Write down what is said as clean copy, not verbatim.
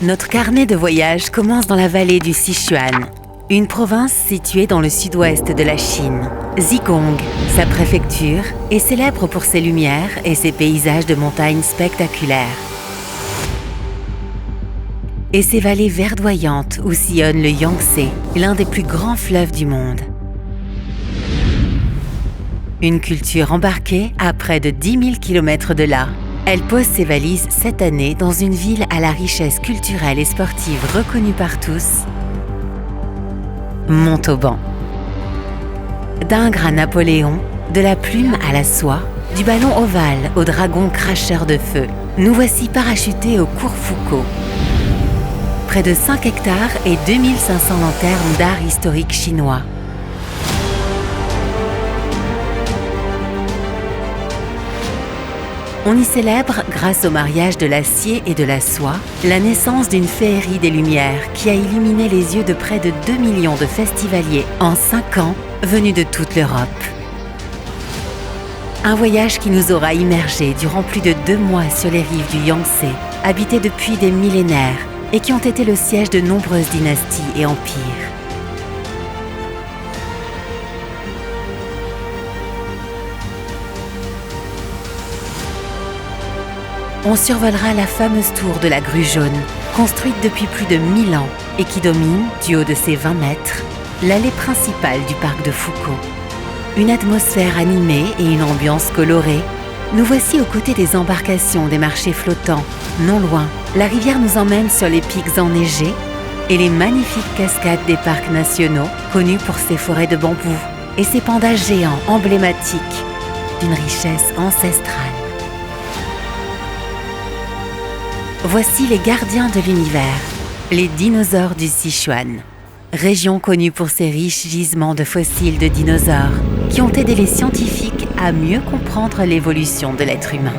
Notre carnet de voyage commence dans la vallée du Sichuan, une province située dans le sud-ouest de la Chine. Zigong, sa préfecture, est célèbre pour ses lumières et ses paysages de montagnes spectaculaires. Et ses vallées verdoyantes où sillonne le Yangtze, l'un des plus grands fleuves du monde. Une culture embarquée à près de 10 000 km de là. Elle pose ses valises cette année dans une ville à la richesse culturelle et sportive reconnue par tous, Montauban. D'Ingres à Napoléon, de la plume à la soie, du ballon ovale au dragon cracheur de feu, nous voici parachutés au cours Foucault. Près de 5 hectares et 2500 lanternes d'art historique chinois. On y célèbre, grâce au mariage de l'acier et de la soie, la naissance d'une féerie des Lumières qui a illuminé les yeux de près de 2 millions de festivaliers en 5 ans, venus de toute l'Europe. Un voyage qui nous aura immergés durant plus de 2 mois sur les rives du Yangtze, habités depuis des millénaires et qui ont été le siège de nombreuses dynasties et empires. On survolera la fameuse tour de la Grue Jaune, construite depuis plus de 1000 ans et qui domine, du haut de ses 20 mètres, l'allée principale du parc de Foucault. Une atmosphère animée et une ambiance colorée, nous voici aux côtés des embarcations des marchés flottants. Non loin, la rivière nous emmène sur les pics enneigés et les magnifiques cascades des parcs nationaux, connus pour ses forêts de bambou et ses pandas géants emblématiques d'une richesse ancestrale. Voici les gardiens de l'univers, les dinosaures du Sichuan. Région connue pour ses riches gisements de fossiles de dinosaures qui ont aidé les scientifiques à mieux comprendre l'évolution de l'être humain.